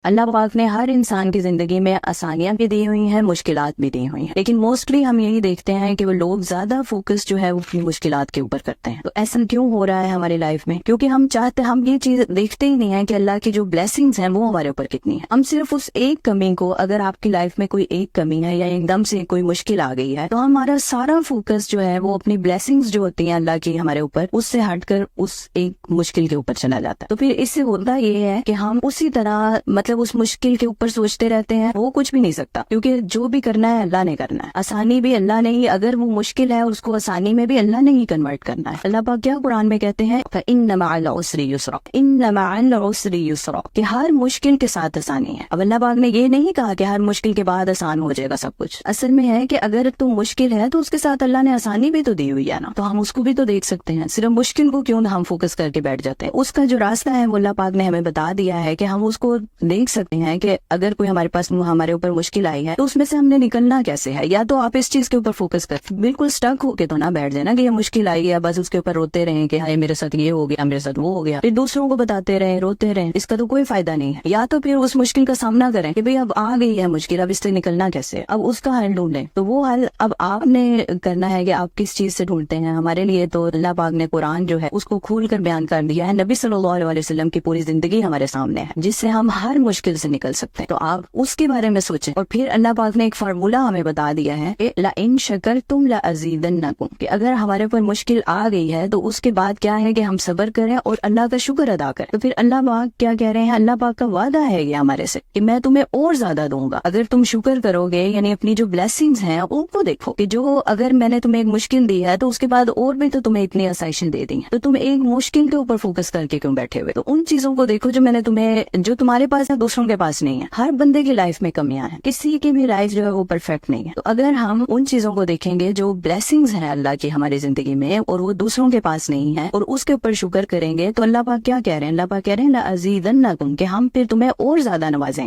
اللہ پاک نے ہر انسان کی زندگی میں آسانیاں بھی دی ہوئی ہیں، مشکلات بھی دی ہوئی ہیں، لیکن موسٹلی ہم یہی دیکھتے ہیں کہ وہ لوگ زیادہ فوکس جو ہے وہ اپنی مشکلات کے اوپر کرتے ہیں۔ تو ایسا کیوں ہو رہا ہے ہماری لائف میں؟ کیونکہ ہم یہ چیز دیکھتے ہی نہیں ہیں کہ اللہ کی جو بلیسنگز ہیں وہ ہمارے اوپر کتنی ہیں۔ ہم صرف اس ایک کمی کو، اگر آپ کی لائف میں کوئی ایک کمی ہے یا ایک دم سے کوئی مشکل آ گئی ہے، تو ہمارا سارا فوکس جو ہے وہ اپنی بلیسنگز جو ہوتی ہیں اللہ کی ہمارے اوپر، اس سے ہٹ کر اس ایک مشکل کے اوپر چلا جاتا ہے۔ تو پھر اس سے ہوتا یہ ہے کہ ہم اسی طرح اس مشکل کے اوپر سوچتے رہتے ہیں، وہ کچھ بھی نہیں سکتا، کیونکہ جو بھی کرنا ہے اللہ نے کرنا ہے۔ آسانی بھی اللہ نے ہی، اگر وہ مشکل ہے اس کو آسانی میں بھی اللہ نے ہی کنورٹ کرنا ہے۔ اللہ پاک کیا قرآن میں کہتے ہیں، فَإِنَّ مَعَ الْعُسْرِ يُسْرًا، إِنَّ مَعَ الْعُسْرِ يُسْرًا، کہ ہر مشکل کے ساتھ آسانی ہے۔ اب اللہ پاک نے یہ نہیں کہا کہ ہر مشکل کے بعد آسان ہو جائے گا سب کچھ۔ اصل میں ہے کہ اگر تم مشکل ہے تو اس کے ساتھ اللہ نے آسانی بھی تو دی ہوئی ہے نا، تو ہم اس کو بھی تو دیکھ سکتے ہیں۔ صرف مشکل کو کیوں ہم فوکس کر کے بیٹھ جاتے ہیں؟ اس کا جو راستہ ہے وہ اللہ پاک نے ہمیں بتا دیا ہے کہ ہم اس کو دیکھ سکتے ہیں کہ اگر کوئی ہمارے اوپر مشکل آئی ہے تو اس میں سے ہم نے نکلنا کیسے ہے۔ یا تو آپ اس چیز کے اوپر فوکس کریں، بالکل سٹک ہو کے تو نہ بیٹھ جائیں نا کہ یہ مشکل آئی ہے بس اس کے اوپر روتے رہیں کہ ہائے میرے ساتھ یہ ہو گیا، میرے ساتھ وہ ہو گیا، پھر دوسروں کو بتاتے رہیں، روتے رہیں، اس کا تو کوئی فائدہ نہیں ہے۔ یا تو پھر اس مشکل کا سامنا کریں کہ بھئی اب آ گئی ہے مشکل، اب اس سے نکلنا کیسے، اب اس کا حل ڈھونڈیں۔ تو وہ حل اب آپ نے کرنا ہے کہ آپ کس چیز سے ڈھونڈتے ہیں۔ ہمارے لیے تو اللہ پاک نے قرآن جو ہے اس کو کھول کر بیان کر دیا ہے، نبی صلی اللہ علیہ وسلم کی پوری زندگی ہمارے سامنے ہے جس سے ہم ہر مشکل سے نکل سکتے ہیں۔ تو آپ اس کے بارے میں سوچیں۔ اور پھر اللہ پاک نے ایک فارمولہ ہمیں بتا دیا ہے کہ لَإِن شَكَرْتُمْ لَأَزِيدَنَّكُمْ، کہ اگر ہمارے اوپر مشکل آ گئی ہے تو اس کے بعد کیا ہے کہ ہم صبر کریں اور اللہ کا شکر ادا کریں۔ تو پھر اللہ پاک کیا کہہ رہے ہیں، اللہ پاک کا وعدہ ہے یہ ہمارے سے کہ میں تمہیں اور زیادہ دوں گا اگر تم شکر کرو گے، یعنی اپنی جو بلیسنگز ہیں ان کو دیکھو کہ جو اگر میں نے تمہیں ایک مشکل دی ہے تو اس کے بعد اور بھی تو تمہیں اتنی آسائشیں دے دی ہیں، تو تم ایک مشکل کے اوپر فوکس کر کے کیوں بیٹھے ہوئے؟ تو ان چیزوں کو دیکھو جو میں نے جو تمہارے پاس ہے دوسروں کے پاس نہیں ہے۔ ہر بندے کی لائف میں کمیاں ہیں، کسی کی بھی لائف جو ہے وہ پرفیکٹ نہیں ہے۔ تو اگر ہم ان چیزوں کو دیکھیں گے جو بلیسنگز ہیں اللہ کی ہماری زندگی میں اور وہ دوسروں کے پاس نہیں ہے، اور اس کے اوپر شکر کریں گے، تو اللہ پاک کیا کہہ رہے ہیں، اللہ پاک کہہ رہے ہیں لَأَزِيدَنَّكُمْ، کہ ہم پھر تمہیں اور زیادہ نوازیں۔